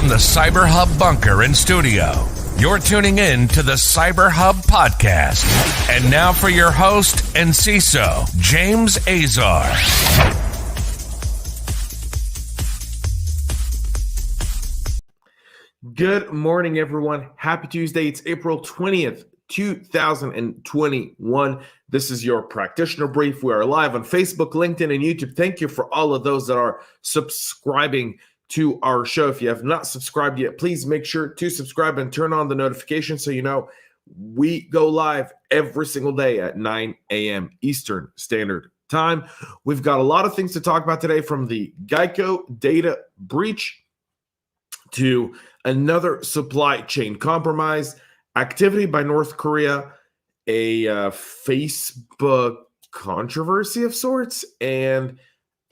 from the CyberHub bunker and studio, you're tuning in to the CyberHub podcast. And now for your host and CISO, James Azar. Good morning, everyone. Happy Tuesday. It's April 20th, 2021. This is your Practitioner Brief. We are live on Facebook, LinkedIn, and YouTube. Thank you for all of those that are subscribing to our show. If you have not subscribed yet, please make sure to subscribe and turn on the notifications so you know we go live every single day at 9 a.m. Eastern Standard Time. We've got a lot of things to talk about today, from the Geico data breach to another supply chain compromise, activity by North Korea, a Facebook controversy of sorts, and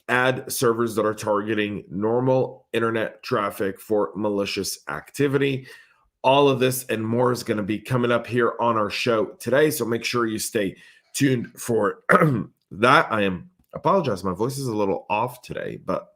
ad servers that are targeting normal internet traffic for malicious activity. All of this and more is going to be coming up here on our show today, so make sure you stay tuned for that. Apologize, my voice is a little off today, but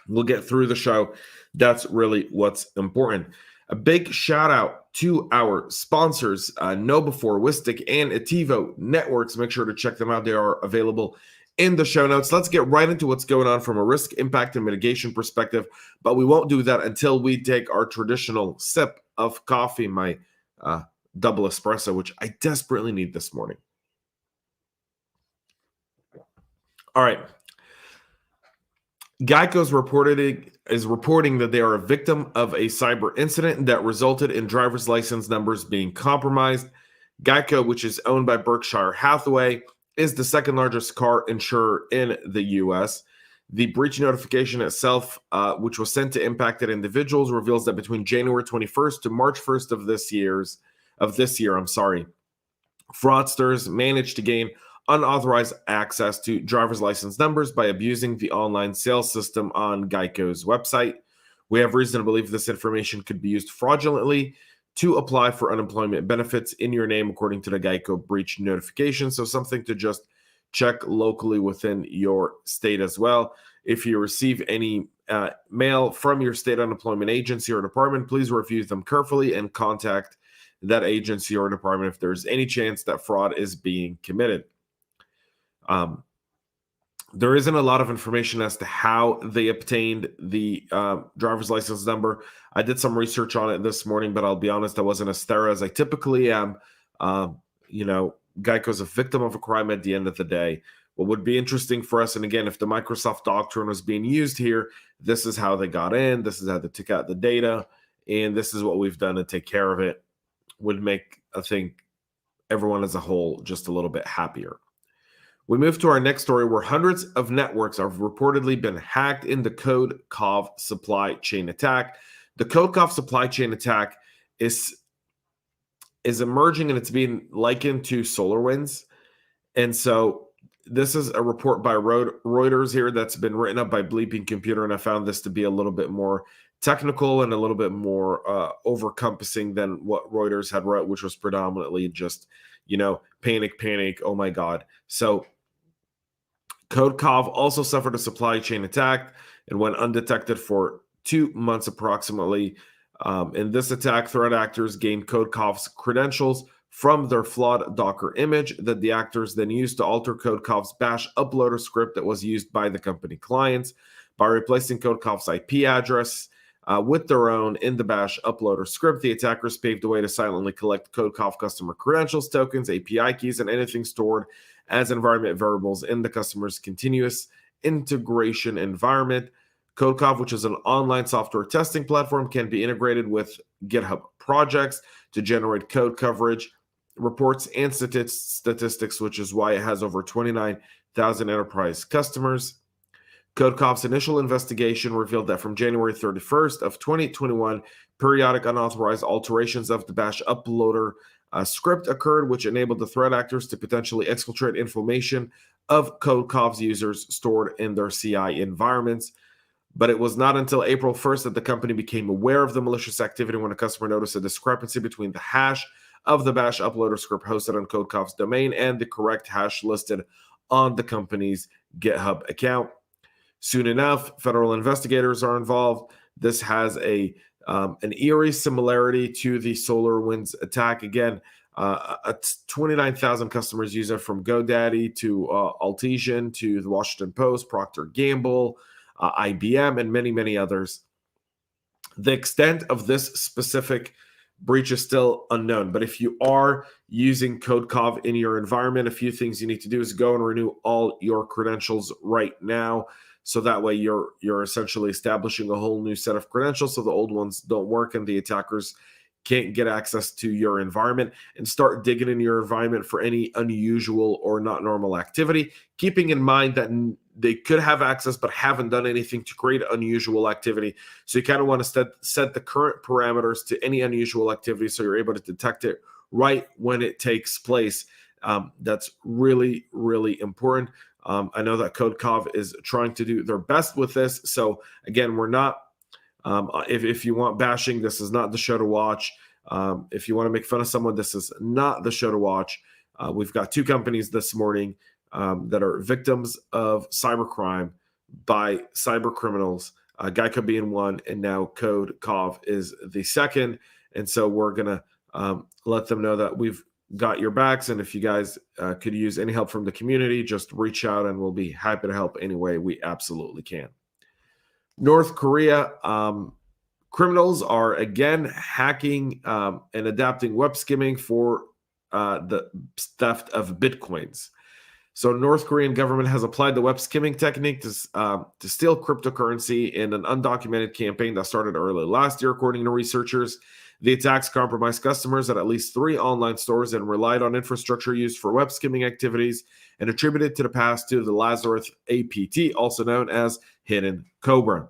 we'll get through the show. That's really what's important. A big shout out to our sponsors, KnowBe4, Wistic, and Ativo Networks. Make sure to check them out. They are available in the show notes. Let's get right into what's going on from a risk, impact, and mitigation perspective, but we won't do that until we take our traditional sip of coffee, my double espresso, which I desperately need this morning. All right. Geico is reporting that they are a victim of a cyber incident that resulted in driver's license numbers being compromised. Geico, which is owned by Berkshire Hathaway, is the second largest car insurer in the U.S. The breach notification itself, which was sent to impacted individuals, reveals that between January 21st to March 1st of this year, fraudsters managed to gain unauthorized access to driver's license numbers by abusing the online sales system on Geico's website. We have reason to believe this information could be used fraudulently to apply for unemployment benefits in your name, according to the Geico breach notification. So something to just check locally within your state as well. If you receive any mail from your state unemployment agency or department, please review them carefully and contact that agency or department if there's any chance that fraud is being committed. There isn't a lot of information as to how they obtained the driver's license number. I did some research on it this morning, but I'll be honest, I wasn't as thorough as I typically am. Geico's a victim of a crime at the end of the day. What would be interesting for us, and again, if the Microsoft doctrine was being used here, this is how they got in, this is how they took out the data, and this is what we've done to take care of it, would make, I think, everyone as a whole just a little bit happier. We move to our next story, where hundreds of networks have reportedly been hacked in the Codecov supply chain attack. The Codecov supply chain attack is emerging, and it's being likened to SolarWinds. And so this is a report by Reuters here that's been written up by Bleeping Computer, and I found this to be a little bit more technical and a little bit more over-compassing than what Reuters had wrote, which was predominantly just, panic, oh my God. So Codecov also suffered a supply chain attack and went undetected for 2 months approximately. In this attack, threat actors gained Codecov's credentials from their flawed Docker image that the actors then used to alter Codecov's bash uploader script that was used by the company clients. By replacing Codecov's IP address with their own in the bash uploader script, the attackers paved the way to silently collect Codecov customer credentials, tokens, API keys, and anything stored as environment variables in the customer's continuous integration environment. Codecov, which is an online software testing platform, can be integrated with GitHub projects to generate code coverage, reports, and statistics, which is why it has over 29,000 enterprise customers. Codecov's initial investigation revealed that from January 31st of 2021, periodic unauthorized alterations of the bash uploader script occurred, which enabled the threat actors to potentially exfiltrate information of Codecov's users stored in their CI environments. But it was not until April 1st that the company became aware of the malicious activity when a customer noticed a discrepancy between the hash of the bash uploader script hosted on Codecov's domain and the correct hash listed on the company's GitHub account. Soon enough, federal investigators are involved. This has an eerie similarity to the SolarWinds attack. Again, 29,000 customers use it, from GoDaddy to Altition to the Washington Post, Procter & Gamble, IBM, and many, many others. The extent of this specific breach is still unknown, but if you are using Codecov in your environment, a few things you need to do is go and renew all your credentials right now. So that way you're essentially establishing a whole new set of credentials, so the old ones don't work and the attackers can't get access to your environment. And start digging in your environment for any unusual or not normal activity, keeping in mind that they could have access but haven't done anything to create unusual activity. So you kind of want to set the current parameters to any unusual activity so you're able to detect it right when it takes place. That's really, really important. I know that Codecov is trying to do their best with this. So again, we're not, if you want bashing, this is not the show to watch. If you want to make fun of someone, this is not the show to watch. We've got two companies this morning that are victims of cybercrime by cyber criminals, Geico being one, and now Codecov is the second. And so we're going to let them know that we've got your backs. And if you guys could use any help from the community, just reach out and we'll be happy to help any way we absolutely can. North Korea, criminals are again hacking and adapting web skimming for the theft of bitcoins. So North Korean government has applied the web skimming technique to steal cryptocurrency in an undocumented campaign that started early last year, according to researchers. The attacks compromised customers at least 3 online stores and relied on infrastructure used for web skimming activities and attributed to the past to the Lazarus APT, also known as Hidden Cobra.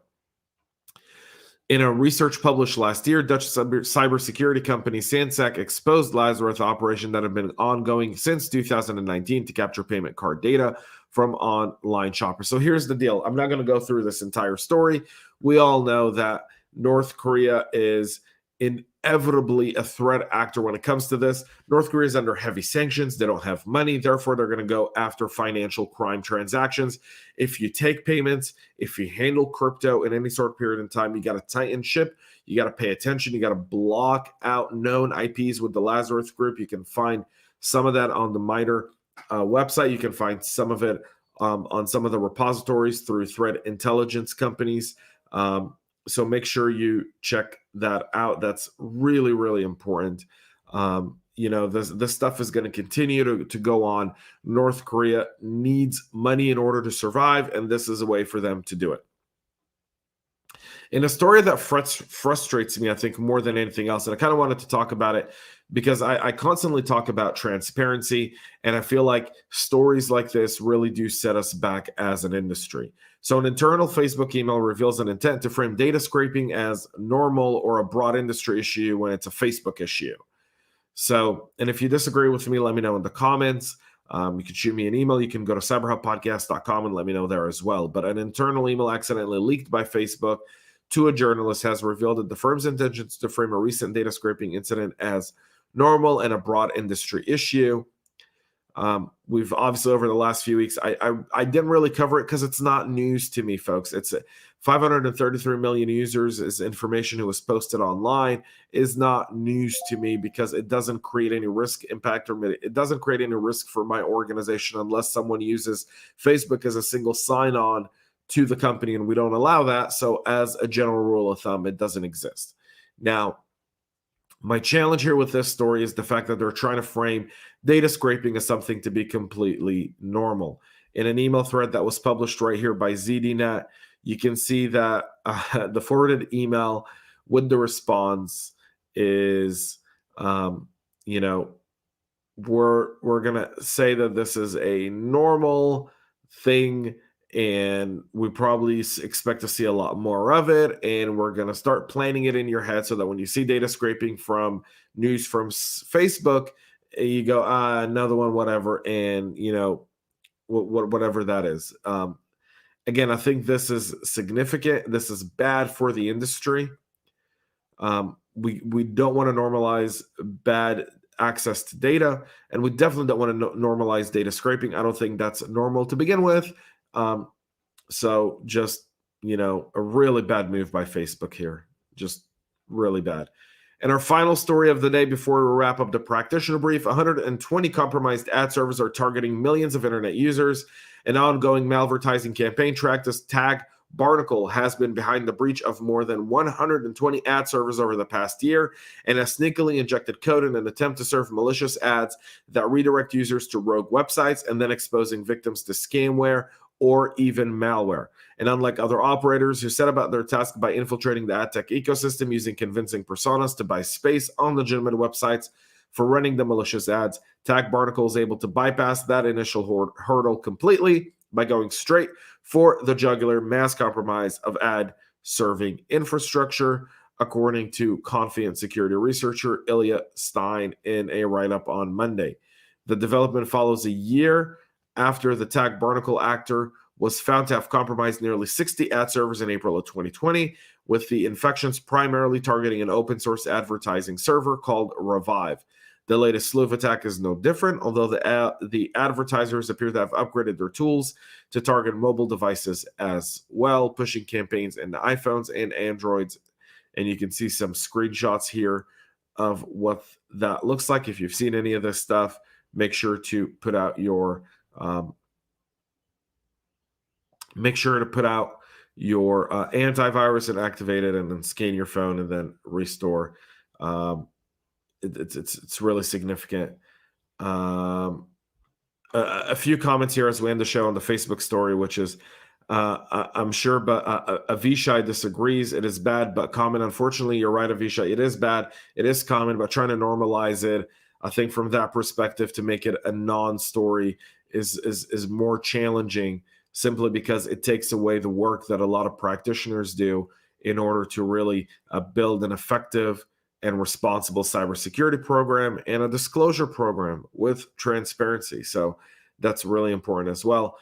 In a research published last year, Dutch cybersecurity company Sansec exposed Lazarus operation that had been ongoing since 2019 to capture payment card data from online shoppers. So here's the deal. I'm not going to go through this entire story. We all know that North Korea is inevitably a threat actor when it comes to this. North Korea is under heavy sanctions. They don't have money. Therefore, they're going to go after financial crime transactions. If you take payments, if you handle crypto in any sort of period in time, you got to tighten ship. You got to pay attention. You got to block out known IPs with the Lazarus group. You can find some of that on the MITRE website. You can find some of it on some of the repositories through threat intelligence companies. So make sure you check that out. That's really, really important. This stuff is going to continue to go on. North Korea needs money in order to survive, and this is a way for them to do it. In a story that frustrates me, I think, more than anything else, and I kind of wanted to talk about it because I constantly talk about transparency, and I feel like stories like this really do set us back as an industry. So an internal Facebook email reveals an intent to frame data scraping as normal or a broad industry issue when it's a Facebook issue. So, and if you disagree with me, let me know in the comments. You can shoot me an email. You can go to cyberhubpodcast.com and let me know there as well. But an internal email accidentally leaked by Facebook to a journalist has revealed that the firm's intentions to frame a recent data scraping incident as normal and a broad industry issue. We've obviously over the last few weeks, I didn't really cover it because it's not news to me, folks. It's 533 million users is information who was posted online is not news to me because it doesn't create any risk impact or it doesn't create any risk for my organization unless someone uses Facebook as a single sign-on to the company, and we don't allow that. So as a general rule of thumb, it doesn't exist. Now, my challenge here with this story is the fact that they're trying to frame data scraping as something to be completely normal. In an email thread that was published right here by ZDNet, you can see that the forwarded email with the response is, we're going to say that this is a normal thing and we probably expect to see a lot more of it. And we're going to start planning it in your head so that when you see data scraping from news from Facebook, you go, another one, whatever. And, whatever that is. Again, I think this is significant. This is bad for the industry. We don't want to normalize bad access to data, and we definitely don't want to normalize data scraping. I don't think that's normal to begin with. So just a really bad move by Facebook here. Just really bad. And our final story of the day before we wrap up the practitioner brief, 120 compromised ad servers are targeting millions of internet users. An ongoing malvertising campaign tracked as Tag Barnacle has been behind the breach of more than 120 ad servers over the past year and has sneakily injected code in an attempt to serve malicious ads that redirect users to rogue websites and then exposing victims to scamware or even malware. And unlike other operators who set about their task by infiltrating the ad tech ecosystem using convincing personas to buy space on legitimate websites for running the malicious ads, Tag Barnacle is able to bypass that initial hurdle completely by going straight for the jugular mass compromise of ad serving infrastructure, according to Confident security researcher Ilya Stein in a write-up on Monday. The development follows a year after the Tag Barnacle actor was found to have compromised nearly 60 ad servers in April of 2020, with the infections primarily targeting an open source advertising server called Revive. The latest slew of attack is no different, although the advertisers appear to have upgraded their tools to target mobile devices as well, pushing campaigns into iPhones and Androids. And you can see some screenshots here of what that looks like. If you've seen any of this stuff, make sure to put out your antivirus and activate it, and then scan your phone and then restore. It's really significant. A few comments here as we end the show on the Facebook story, which is, I'm sure, but Avishai disagrees. It is bad, but common. Unfortunately, you're right, Avishai. It is bad. It is common, but trying to normalize it, I think from that perspective, to make it a non-story is more challenging, simply because it takes away the work that a lot of practitioners do in order to really build an effective and responsible cybersecurity program and a disclosure program with transparency. So that's really important as well.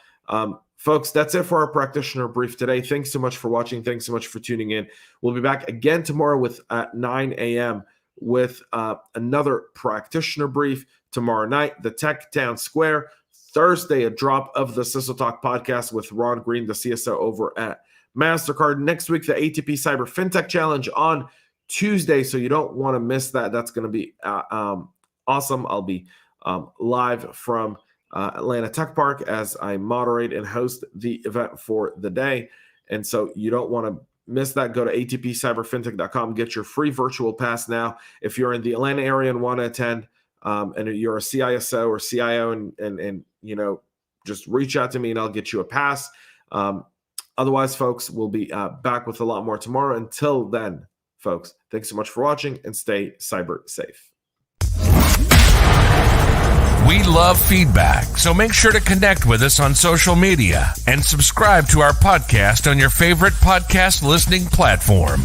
Folks, that's it for our practitioner brief today. Thanks so much for watching. Thanks so much for tuning in. We'll be back again tomorrow at 9 a.m. with another practitioner brief. Tomorrow night, the Tech Town Square. Thursday, a drop of the CISO Talk podcast with Ron Green, the CISO over at MasterCard. Next week, the ATP Cyber FinTech Challenge on Tuesday, so you don't want to miss that. That's going to be awesome. I'll be live from Atlanta Tech Park as I moderate and host the event for the day. And so you don't want to miss that. Go to atpcyberfintech.com. Get your free virtual pass now. If you're in the Atlanta area and want to attend, and you're a CISO or CIO and just reach out to me and I'll get you a pass. Otherwise, folks, we'll be back with a lot more tomorrow. Until then, folks, thanks so much for watching and stay cyber safe. We love feedback, so make sure to connect with us on social media and subscribe to our podcast on your favorite podcast listening platform.